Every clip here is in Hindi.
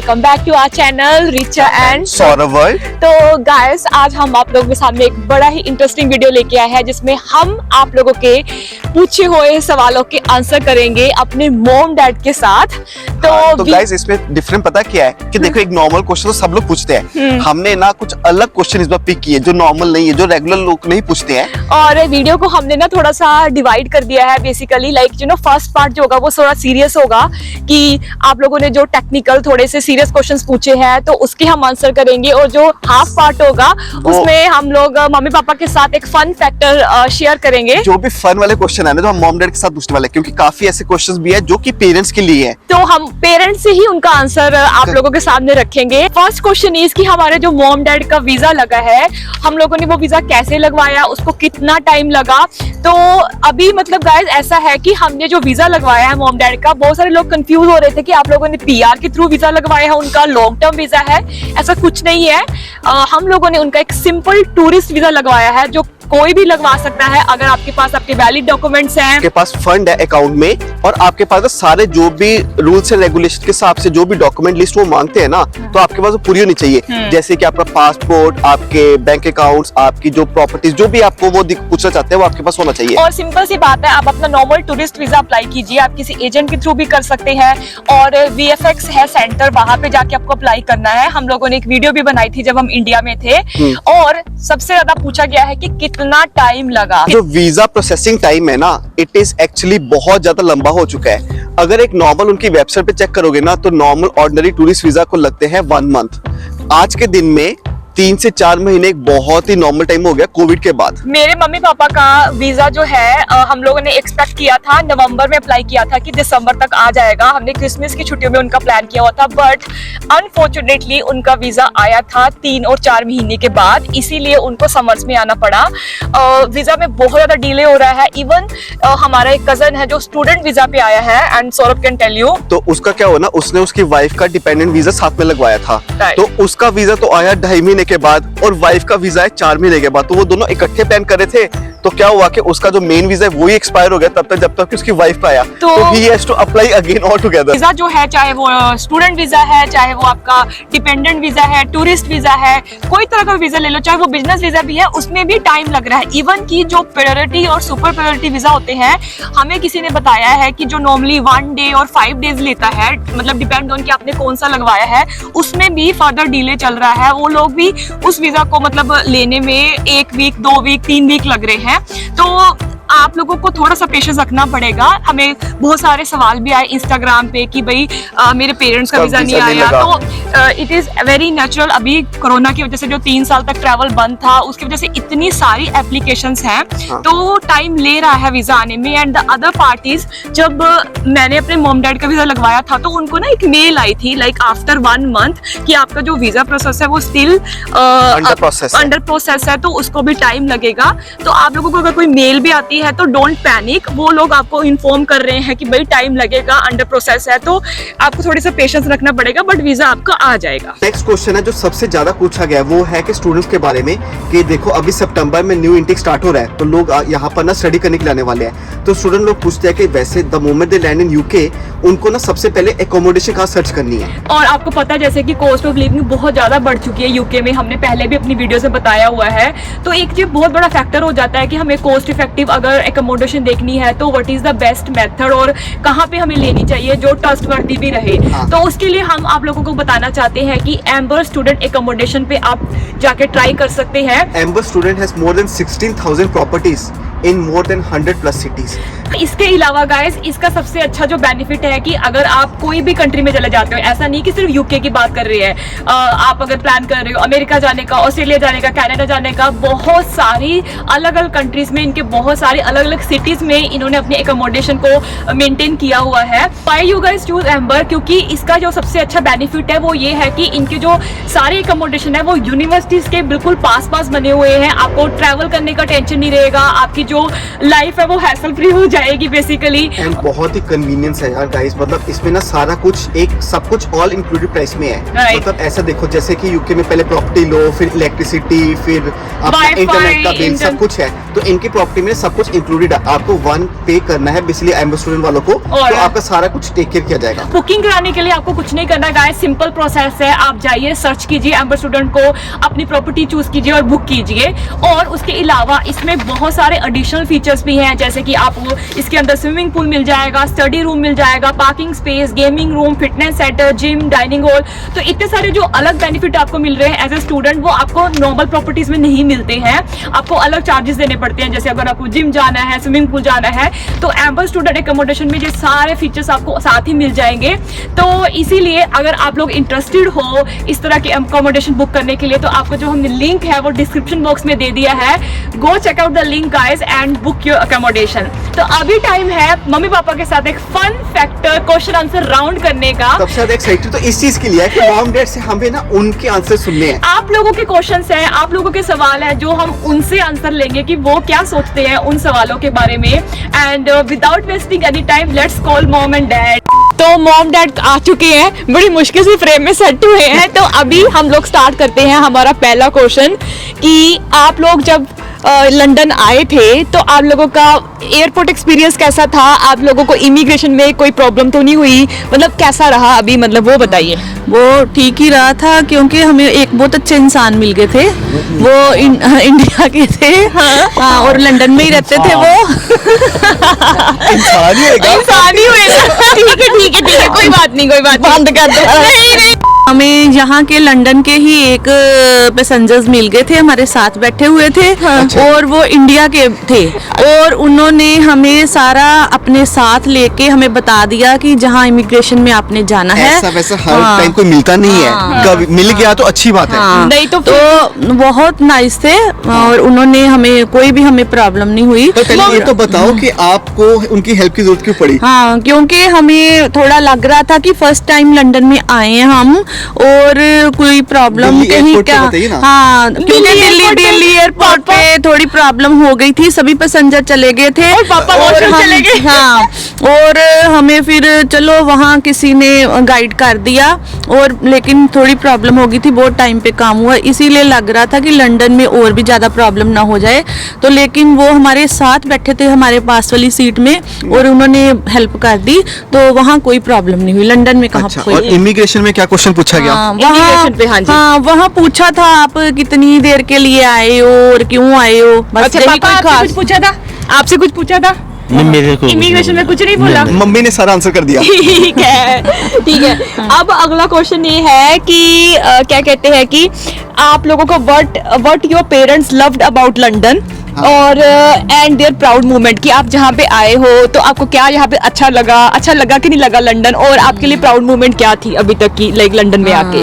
Welcome back to our channel Richa and Saurabh world. तो गाइस, आज हम आप लोगों के सामने एक बड़ा ही इंटरेस्टिंग वीडियो लेके आए हैं जिसमें हम आप लोगों के पूछे हुए सवालों के आंसर करेंगे अपने मॉम डैड के साथ। तो गाइस, इसमें डिफरेंट पता क्या है कि देखो, एक नॉर्मल क्वेश्चन तो सब लोग पूछते हैं, हमने ना कुछ अलग क्वेश्चन इस बार पिक किए जो नॉर्मल नहीं है, जो रेगुलर लोग नहीं पूछते हैं। और वीडियो को हमने ना थोड़ा सा डिवाइड कर दिया है बेसिकली, लाइक फर्स्ट पार्ट जो होगा वो थोड़ा सीरियस होगा कि आप लोगों ने जो टेक्निकल थोड़े से सीरियस क्वेश्चंस पूछे हैं तो उसके हम आंसर करेंगे, और जो हाफ पार्ट होगा उसमें हम लोग मम्मी पापा के साथ एक फन फैक्टर शेयर करेंगे। जो भी फन वाले क्वेश्चन है ना, तो हम मॉम डैड के साथ पूछने वाले हैं, क्योंकि काफी ऐसे क्वेश्चंस भी है जो कि पेरेंट्स के लिए है, तो हम पेरेंट्स से ही उनका आंसर आप लोगों के सामने रखेंगे। फर्स्ट क्वेश्चन इज कि हमारे जो मॉम डैड का वीजा लगा है, हम लोगों ने वो वीजा कैसे लगवाया, उसको कितना टाइम लगा। तो अभी मतलब गाइस ऐसा है कि हमने जो वीजा लगवाया है मॉम डैड का, बहुत सारे लोग कंफ्यूज हो रहे थे कि आप लोगों ने पीआर के थ्रू वीजा लगवाया है, उनका लॉन्ग टर्म वीजा है। ऐसा कुछ नहीं है, हम लोगों ने उनका एक सिंपल टूरिस्ट वीजा लगवाया है जो कोई भी लगवा सकता है अगर आपके पास आपके वैलिड डॉक्यूमेंट्स हैं, आपके पास फंड है अकाउंट में, और आपके पास सारे जो भी रूल्स एंड रेगुलेशन के हिसाब से जो भी डॉक्यूमेंट लिस्ट वो मांगते हैं ना, तो आपके पास वो पूरी होनी चाहिए। जैसे कि आपका पासपोर्ट, आपके बैंक अकाउंट्स, आपकी जो प्रॉपर्टीज, जो भी आपको वो पूछना चाहते हैं वो आपके पास होना चाहिए। और सिंपल सी बात है, आप अपना नॉर्मल टूरिस्ट वीजा अप्लाई कीजिए, आप किसी एजेंट के थ्रू भी कर सकते हैं, और VFX है सेंटर, वहां पे जाके आपको अप्लाई करना है। हम लोगों ने एक वीडियो भी बनाई थी जब हम इंडिया में थे, और सबसे ज्यादा पूछा गया है कि कितना टाइम लगा। जो वीजा प्रोसेसिंग टाइम है ना, इट इज एक्चुअली बहुत ज्यादा लंबा हो चुका है। अगर एक नॉर्मल उनकी वेबसाइट पे चेक करोगे ना, तो नॉर्मल ऑर्डिनरी टूरिस्ट वीजा को लगते हैं 1 मंथ। आज के दिन में 3 से 4 महीने एक बहुत ही नॉर्मल टाइम हो गया कोविड के बाद। मेरे मम्मी पापा का वीजा जो है हम लोगों ने एक्सपेक्ट किया था, नवंबर में अप्लाई किया था कि दिसंबर तक आ जाएगा। हमने क्रिसमस की छुट्टियों में उनका प्लान किया हुआ था, बट अनफॉर्चुनेटली उनका वीजा आया था 3 और 4 महीने के बाद, इसीलिए उनको समर्स में आना पड़ा। वीजा में बहुत ज्यादा डिले हो रहा है। इवन हमारा एक कजन है जो स्टूडेंट वीजा पे आया है, and Saurabh can tell you, तो उसका क्या हुआ ना, उसने उसकी वाइफ का डिपेंडेंट वीजा साथ में लगवाया था, तो उसका वीजा तो आया 2.5 महीने के बाद, और वाइफ का वीजा है 4 महीने के बाद। तो वो दोनों इकट्ठे प्लान कर रहे थे, तो क्या हुआ कि उसका जो मेन वीजा है वो ही एक्सपायर हो गया तब तक, जब तक कि उसकी वाइफ का आया, तो he has to apply again all together. Visa जो है, चाहे वो स्टूडेंट वीजा है, चाहे वो आपका डिपेंडेंट वीजा है, टूरिस्ट वीजा है, कोई तरह का वीजा ले लो, चाहे वो बिजनेस वीजा भी है, उसमें भी टाइम लग रहा है। इवन की जो प्रायोरिटी और सुपर प्रायोरिटी वीजा होते हैं, हमें किसी ने बताया है कि जो नॉर्मली 1 डे और 5 डेज लेता है, मतलब डिपेंड ऑन कि आपने कौन सा लगवाया है, उसमें भी फर्दर डिले चल रहा है। वो लोग भी उस वीजा को मतलब लेने में 1 वीक, 2 वीक, 3 वीक लग रहे हैं। तो आप लोगों को थोड़ा सा पेशेंस रखना पड़ेगा। हमें बहुत सारे सवाल भी आए इंस्टाग्राम पे कि भाई मेरे पेरेंट्स का वीजा नहीं आया, तो इट इज वेरी नेचुरल। अभी कोरोना की वजह से जो 3 साल तक ट्रैवल बंद था, उसकी वजह से इतनी सारी एप्लीकेशंस हैं, तो टाइम ले रहा है वीजा आने में। एंड द अदर पार्टीज, जब मैंने अपने मॉम डैड का वीजा लगवाया था, तो उनको ना एक मेल आई थी लाइक आफ्टर 1 मंथ कि आपका जो वीजा प्रोसेस है वो स्टिल अंडर प्रोसेस है, तो उसको भी टाइम लगेगा। तो आप लोगों को अगर कोई मेल भी आती है तो डोंट पैनिक, वो लोग आपको इन्फॉर्म कर रहे हैं कि भाई टाइम लगेगा, अंडर प्रोसेस है, तो आपको थोड़ी सा पेशेंस रखना पड़ेगा, बट वीजा आपका आ जाएगा। नेक्स्ट क्वेश्चन है जो सबसे ज्यादा पूछा गया, वो है कि स्टूडेंट्स के बारे में, कि देखो अभी सितंबर में न्यू इंटेक स्टार्ट हो रहा है, तो लोग यहाँ पर ना स्टडी करने के लिए आने वाले हैं, तो स्टूडेंट लोग पूछते हैं कि वैसे the moment they land in UK, उनको ना सबसे पहले एकोमोडेशन कहाँ सर्च करनी है। और आपको पता है जैसे कि कॉस्ट ऑफ लिविंग बहुत ज्यादा बढ़ चुकी है यूके में, हमने पहले भी अपनी वीडियो से बताया हुआ है, तो एक ये बहुत बड़ा फैक्टर हो जाता है कि हमें कॉस्ट इफेक्टिव अगर एकोमोडेशन देखनी है तो what is the best method, और कहाँ पे हमें लेनी चाहिए जो ट्रस्टवर्दी भी रहे। तो उसके लिए हम आप लोगों को बताना चाहते हैं कि एम्बर स्टूडेंट एकोमोडेशन पे आप जाके ट्राई कर सकते हैं। Amber student has more than 16,000 properties in more than 100+ cities. इसके अलावा गाइस, इसका सबसे अच्छा जो बेनिफिट है कि अगर आप कोई भी कंट्री में चले जाते हो, ऐसा नहीं कि सिर्फ यूके की बात कर रही है, आप अगर प्लान कर रहे हो अमेरिका जाने का, ऑस्ट्रेलिया जाने का, कनाडा जाने का, बहुत सारी अलग अलग कंट्रीज में, इनके बहुत सारी अलग अलग सिटीज में इन्होंने अपने एकोमोडेशन को मेंटेन किया हुआ है। Why you guys choose amber? क्योंकि इसका जो सबसे अच्छा बेनिफिट है वो ये है कि इनके जो सारे एकोमोडेशन है वो यूनिवर्सिटीज के बिल्कुल पास पास बने हुए हैं, आपको ट्रैवल करने का टेंशन नहीं रहेगा, आपकी जो लाइफ है वो हैसल फ्री हो जाएगी बेसिकली। एंड बहुत ही कन्वीनियंस है यार गाइस, मतलब इसमें ना सारा कुछ एक सब कुछ ऑल इंक्लूडेड प्राइस में है। मतलब ऐसा देखो जैसे कि यूके में पहले प्रॉपर्टी लो, फिर इलेक्ट्रिसिटी, फिर अपना इंटरनेट का बिल, सब कुछ है, तो तो इनकी प्रॉपर्टी में सब कुछ इंक्लूडेड है। आपको 1 पे करना है बेसिकली एम्बर स्टूडेंट वालों को, और तो आपका सारा कुछ टेक केयर किया जाएगा। बुकिंग कराने के लिए आपको कुछ नहीं करना गाइस, सिंपल प्रोसेस है। आप जाइए, सर्च कीजिए एम्बर स्टूडेंट को, अपनी प्रॉपर्टी चूज कीजिए और बुक कीजिए। और उसके अलावा इसमें बहुत सारे एडिशनल फीचर्स भी हैं, जैसे कि आपको इसके अंदर स्विमिंग पूल मिल जाएगा, स्टडी रूम मिल जाएगा, parking space, gaming room, fitness centre, gym, dining hall. तो इतने सारे जो अलग बेनिफिट आपको मिल रहे हैं एज ए स्टूडेंट, वो आपको नॉर्मल प्रॉपर्टीज में नहीं मिलते हैं। आपको अलग चार्जेस देने पड़ते हैं, जैसे अगर आपको जिम जाना है, स्विमिंग पूल जाना है, तो एम्बर स्टूडेंट एकोमोडेशन में ये सारे फीचर्स आपको साथ ही मिल जाएंगे। तो इसीलिए अगर आप लोग इंटरेस्टेड हो इस तरह के एकोमोडेशन बुक करने के लिए, तो आपको जो हमने लिंक है वो डिस्क्रिप्शन बॉक्स में दे दिया है। Go check out the link guys and book your accommodation. तो अभी टाइम है मम्मी पापा के साथ एक fun factor question answer round करने का। सबसे ज्यादा एक्साइटेड तो इस चीज के लिए है कि मॉम डैड से हमें ना उनके आंसर सुनने हैं। आप लोगों के क्वेश्चंस हैं, आप लोगों के सवाल है, जो हम उनसे आंसर लेंगे कि वो क्या सोचते हैं उन सवालों के बारे में। And without wasting any time let's call mom and dad. तो मॉम डैड आ चुके हैं, बड़ी मुश्किल से फ्रेम में सेट हुए हैं। तो अभी हम लोग स्टार्ट करते हैं हमारा पहला क्वेश्चन कि आप लोग जब लंदन आए थे तो आप लोगों का एयरपोर्ट एक्सपीरियंस कैसा था? आप लोगों को इमिग्रेशन में कोई प्रॉब्लम तो नहीं हुई? मतलब कैसा रहा अभी, मतलब वो बताइए। वो ठीक ही रहा था, क्योंकि हमें एक बहुत अच्छे इंसान मिल गए थे। वो इंडिया के थे। हाँ, और लंदन में ही रहते थे वो। इंसान ही होगा। इंसान ही हुए। ठीक है, कोई बात नहीं, बंद कर दो। नहीं। हमें यहाँ के लंदन के ही एक पैसेंजर्स मिल गए थे, हमारे साथ बैठे हुए थे। अच्छा। और वो इंडिया के थे, और उन्होंने हमें सारा अपने साथ लेके हमें बता दिया कि जहाँ इमिग्रेशन में आपने जाना है। ऐसा वैसा हर टाइम कोई मिलता नहीं है, कभी मिल गया तो अच्छी बात है। नहीं तो बहुत नाइस थे, और उन्होंने हमें कोई भी हमें प्रॉब्लम नहीं हुई। तो पहले ये तो बताओ कि आपको उनकी हेल्प की जरूरत क्यों पड़ी? हाँ, क्योंकि हमें थोड़ा लग रहा था कि फर्स्ट टाइम लंदन में आए हैं हम, और कोई प्रॉब्लम दिल्ली कहीं एयरपोर्ट पे क्या। बताइए ना। हाँ, क्योंकि दिल्ली एयरपोर्ट पे थोड़ी प्रॉब्लम हो गई थी, सभी पैसेंजर चले गए थे और पापा वॉशरूम हम- चले गए। हाँ, और हमें फिर चलो वहाँ किसी ने गाइड कर दिया, और लेकिन थोड़ी प्रॉब्लम हो गई थी, बहुत टाइम पे काम हुआ, इसीलिए लग रहा था कि लंदन में और भी ज्यादा प्रॉब्लम ना हो जाए। तो लेकिन वो हमारे साथ बैठे थे हमारे पास वाली सीट में, और उन्होंने हेल्प कर दी, तो वहाँ कोई प्रॉब्लम नहीं हुई। लंदन में कहाँ अच्छा, कोई और इमिग्रेशन में क्या क्वेश्चन पूछा गया? Immigration पे, हाँ जी। हाँ, वहाँ पूछा था आप कितनी देर के लिए आए हो और क्यों आए हो, बस अच्छा, यही पापा कोई आपसे खास। कुछ पूछा था? आपसे कुछ पूछा था? मेरे को इमिग्रेशन में कुछ नहीं बोला? मम्मी ने सारा आंसर कर दिया। ठीक है। अब अगला क्वेश्चन ये है कि क्या कहते हैं कि आप लोगों को what your parents loved about London, और एंड देयर प्राउड मोमेंट, कि आप जहाँ पे आए हो तो आपको क्या यहाँ पे अच्छा लगा कि नहीं लगा लंदन, और आपके लिए प्राउड मोमेंट क्या थी अभी तक की, लाइक लंदन में आके?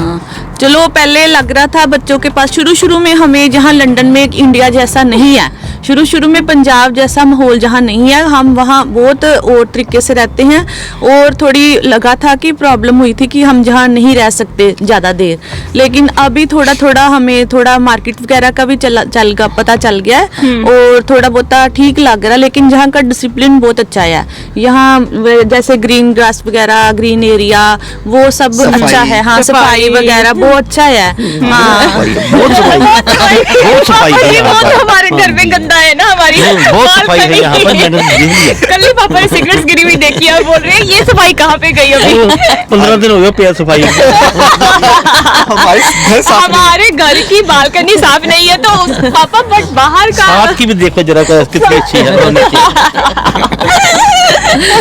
चलो, पहले लग रहा था बच्चों के पास, शुरू में हमें जहाँ लंदन में इंडिया जैसा नहीं है, शुरू में पंजाब जैसा माहौल जहाँ नहीं है, हम वहाँ बहुत और तरीके से रहते हैं, और थोड़ी लगा था कि प्रॉब्लम हुई थी कि हम जहाँ नहीं रह सकते ज़्यादा देर। लेकिन अभी थोड़ा हमें थोड़ा मार्केट वगैरह का भी पता चल गया है, और थोड़ा बहुत ठीक लग रहा है। लेकिन जहाँ का डिसिप्लिन बहुत अच्छा है, यहाँ जैसे ग्रीन ग्रास वगैरह, ग्रीन एरिया, वो सब सफाई। अच्छा है। हाँ, सफाई वगैरह बहुत अच्छा है। हाँ, बहुत सफाई है ये यहाँ बहुत पर। हमारे घर में गंदा है ना, हमारी बहुत सफाई है यहाँ पर, मैंने देखी है। कल ही पापा ने सिगरेट्स गिरी हुई देखी और बोल रहे हैं ये सफाई कहाँ पे गई अभी? 15 दिन हो गए पैर सफाई। हमारे घर साफ नहीं है। हमारे घर की बालकनी साफ नहीं है तो पापा, बट बाहर का साथ की भी देखो जरा कितनी अच्छी है दोनों की।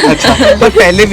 अच्छा, पर पहले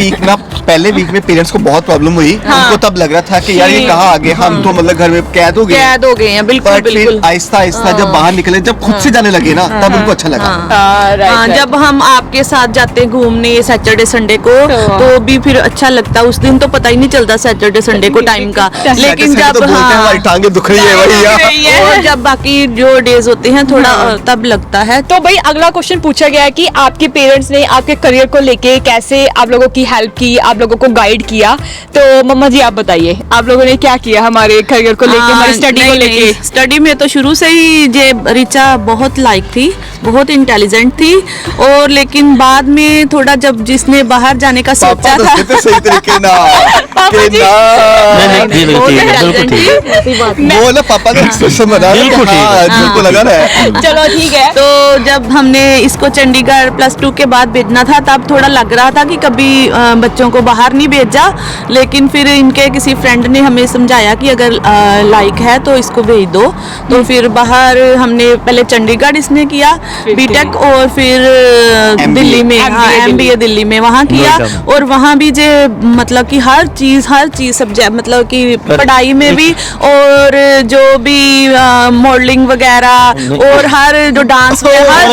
वीक में पेरेंट्स को बहुत प्रॉब्लम हुई। उनको तब लग रहा था कि यार ये कहाँ आ गए, हम तो मतलब घर में कैद हो गए। कैद हो गए हैं, बिल्कुल पर फिर बिल्कुल। आहिस्ता जब बाहर निकले, जब खुद से जाने लगे ना, तब उनको अच्छा लगा। हाँ, जब हम आपके साथ जाते हैं घूमने सैटरडे संडे को, तो भी फिर अच्छा लगता। उस दिन तो पता ही नहीं चलता सैटरडे संडे को टाइम का, लेकिन सैटरडे जब तो बोलते हैं हमारी टांगे दुख रही है भैया। और जब बाकी जो डेज होते हैं थोड़ा तब लगता है। तो भाई अगला क्वेश्चन पूछा गया है कि आपके पेरेंट्स ने आपके करियर को लेके कैसे आप लोगों की हेल्प की, आप लोगों को गाइड किया। तो मम्मा जी आप बताइए, आप लोगों ने क्या किया हमारे करियर को लेके, हमारी स्टडी को लेके? स्टडी में तो शुरू से ही जे रिचा बहुत लाइक थी, बहुत इंटेलिजेंट थी, और लेकिन बाद में थोड़ा जब जिसने बाहर जाने का सोचा पापा था दसते थे सही तरीके ना। पापा जी नहीं, नहीं, बिल्कुल ठीक है, बिल्कुल ठीक है। ऐसी बात नहीं। वो ना पापा का एक्सप्रेशन बना रहे हैं कि बिल्कुल ठीक है। हाँ, बिल्कुल लगा रहा है। चलो ठीक है। तो जब हमने इसको चंडीगढ़ +2 के बाद भेजना था तब थोड़ा लग रहा था कि कभी बच्चों को बाहर नहीं भेजा, लेकिन फिर इनके किसी फ्रेंड ने हमें समझाया कि अगर लाइक है तो इसको भेज दो। तो फिर बाहर हमने पहले चंडीगढ़ इसने किया बीटेक और फिर दिल्ली में MBA दिल्ली में वहाँ किया। नोएडा। और वहाँ भी जे मतलब कि हर चीज़ सब्जेक्ट मतलब कि पढ़ाई में भी और जो भी मॉडलिंग वगैरह और हर जो डांस में हर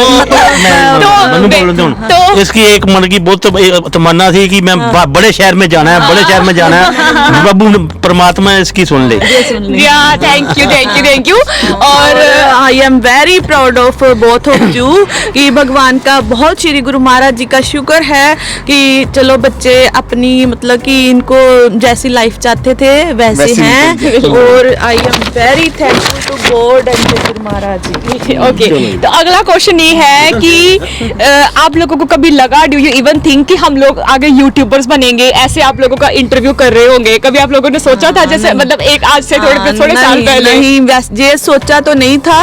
तो इसकी एक मन की बहुत तमन्ना थी कि मैं बड़े शहर में जाना है, बड़े शहर में जाना है। बाबू परमात्मा इसकी सुन ले। Thank you. और I am very proud of both of you कि भगवान का बहुत श्री गुरु महाराज जी का शुक्र है कि चलो बच्चे अपनी मतलब कि इनको जैसी लाइफ चाहते थे वैसे हैं। और I am very thankful to God and Guru Maharaj ji. Okay, तो अगला क्वेश्चन ये है कि आप लोगों को कभी लगा, डू यू इवन थिंक कि हम लोग आगे यूट्यूबर्स बनेंगे? ऐसे आप लोगों का इंटरव्यू कर रहे होंगे, कभी आप लोगों ने सोचा था? जैसे मतलब एक आज से थोड़े साल पहले। नहीं, ये सोचा तो नहीं था।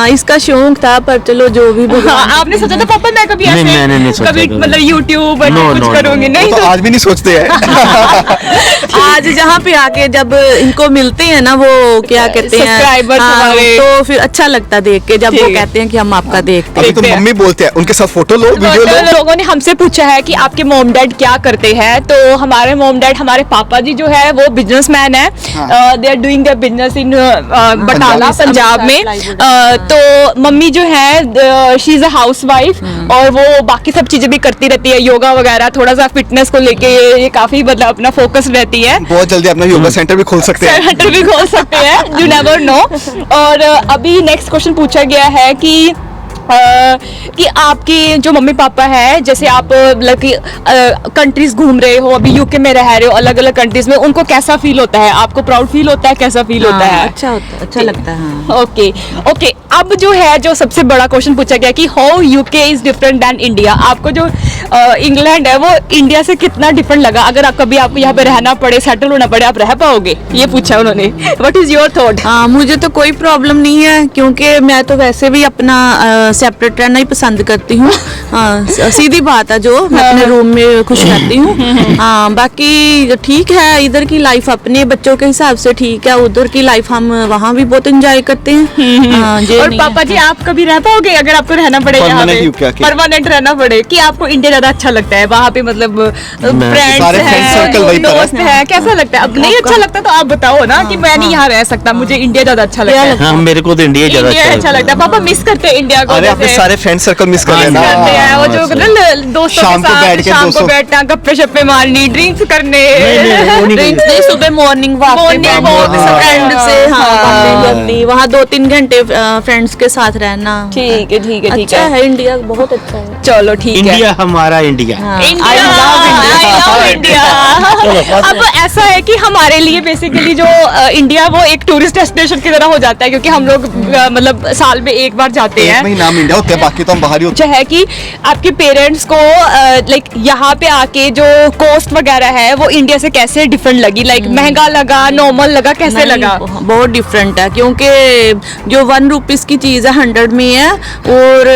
इसका शौक था, पर चलो जो भी भगवान। आपने सोचा था पापा मैं कभी नहीं, ऐसे मैंने नहीं सोचा कभी कभी। मतलब यूट्यूब No, कुछ no, करूंगी? no. नहीं वो तो आज भी नहीं सोचते हैं। आज जहाँ पे आके जब इनको मिलते हैं ना वो क्या कहते हैं Subscribers हमारे। तो फिर अच्छा लगता देख के जब वो ठीक है। कहते हैं कि हम आपका देखते अभी हैं। तो देखते हैं। मम्मी बोलते हैं उनके साथ फोटो लो, वीडियो लो। लोगों ने हमसे पूछा है कि आपके मॉम डैड क्या करते हैं। तो हमारे मॉम डैड, हमारे पापा जी जो है वो बिजनेसमैन है। They are doing their business in Batala Punjab में। तो मम्मी जो है she is a housewife और वो बाकी सब चीजें भी करती रहती है, योगा वगैरह, थोड़ा सा फिटनेस को लेके ये काफी मतलब अपना फोकस रहती है। बहुत जल्दी अपना योगा सेंटर भी खोल सकते हैं। सेंटर भी खोल सकते हैं, यू नेवर नो। और अभी नेक्स्ट क्वेश्चन पूछा गया है कि आपकी जो मम्मी पापा है, जैसे आप मतलब कि कंट्रीज घूम रहे हो, अभी यूके में रह रहे हो, अलग अलग कंट्रीज में, उनको कैसा फील होता है? आपको प्राउड फील होता है? कैसा फील होता है? अच्छा लगता है। हाँ। ओके। अब जो है जो सबसे बड़ा क्वेश्चन पूछा गया कि how UK is different than India. आपको जो इंग्लैंड है वो इंडिया से कितना डिफरेंट लगा? अगर आपको यहाँ पे रहना पड़े, सेटल होना पड़े, आप रह पाओगे? ये पूछा उन्होंने। What is your thought? हाँ, मुझे तो कोई प्रॉब्लम नहीं है क्योंकि मैं तो वैसे भी अपना सेपरेट रहना ही पसंद करती हूँ। सीधी बात है, जो मैं अपने रूम में खुश रहती हूँ। हाँ, बाकी ठीक है, इधर की लाइफ अपने बच्चों के हिसाब से ठीक है, उधर की लाइफ हम वहाँ भी बहुत एंजॉय करते हैं। और पापा जी आप कभी रह पाओगे अगर आपको रहना पड़े यहाँ पे? Permanent UK? परमानेंट रहना पड़े कि आपको इंडिया ज्यादा अच्छा लगता है? वहाँ पे मतलब फ्रेंड्स सारे friend circle वही हैं, पर है। दोस्त है, कैसा लगता है? अब नहीं अच्छा लगता तो आप बताओ ना कि मैं नहीं यहाँ रह सकता, मुझे इंडिया ज्यादा अच्छा लगता है। हाँ, मेरे को तो इंडिया ज्यादा इंडिया अच्छा लगता है। पापा मिस करते हैं इंडिया को? अरे अपने जैसे सारे फ्रेंड सर्कल मिस कर मिस लेना। करते हैं वो जो मतलब दोस्तों शाम के को साथ बैठ के शाम को दोस्तों- बैठना, गप्पे शप्पे मारनी, ड्रिंक्स करने। वो नहीं ड्रिंक्स नहीं, सुबह morning walk Morning walk, friend से। हाँ, हाँ। बातें करनी, वहाँ 2-3 घंटे फ्रेंड्स के साथ रहना। ठीक है अच्छा है, इंडिया बहुत अच्छा है। चलो ठीक है। इंडिया हमारा इंडिया। I love India. अब ऐसा है कि हमारे लिए बेसिकली जो इंडिया वो एक टूरिस्ट डेस्टिनेशन की तरह हो जाता है, क्योंकि हम लोग मतलब साल में एक बार जाते एक हैं। महीना हम इंडिया होते हैं, बाकी तो हम बाहर ही होते जो है कि आपके पेरेंट्स को लाइक यहाँ पे आके जो कॉस्ट वगैरह है वो इंडिया से कैसे डिफरेंट लगी? लाइक महंगा लगा, नॉर्मल लगा, कैसे नहीं, लगा? बहुत डिफरेंट है क्योंकि जो 1 रुपीस की चीज है 100 में है और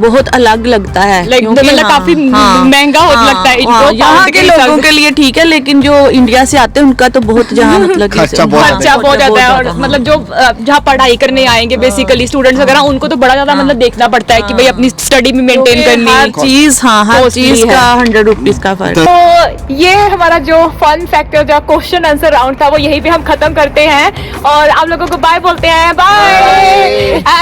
बहुत अलग लगता है। Like, क्योंकि मतलब काफी महंगा लगता है इनको, यहाँ pound के के हिसाब लोगों से। के लिए ठीक है, लेकिन जो इंडिया से आते हैं उनका तो बहुत जहाँ मतलब कि- खर्चा बहुत हाँ, खर्चा बहुत ज्यादा है। और हाँ। मतलब जो जहाँ पढ़ाई करने आएंगे बेसिकली स्टूडेंट्स वगैरह, उनको तो बड़ा ज्यादा मतलब देखना पड़ता है कि भाई अपनी स्टडी भी मेंटेन क्योंकि हर करनी। चीज, हाँ, हर Costly चीज है। का 100 रुपीस का फर्क। तो ये हमारा जो फन फैक्टर जो क्वेश्चन आंसर राउंड था वो यहीं पे हम खत्म करते हैं और आप लोगों को बाय बोलते हैं। Bye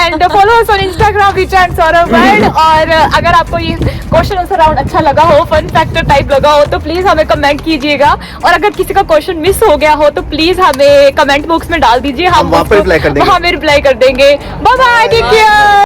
and follow us on Instagram @Saurabh. और अगर आपको ये क्वेश्चन आंसर राउंड अच्छा लगा हो, फन फैक्टर टाइप लगा हो, तो प्लीज हमें कमेंट कीजिएगा। और अगर किसी का क्वेश्चन मिस हो गया हो तो प्लीज हमें कमेंट बॉक्स में डाल दीजिए, हम वहाँ पे reply कर देंगे। वहाँ पे रिप्लाई कर देंगे। Bye bye, take care.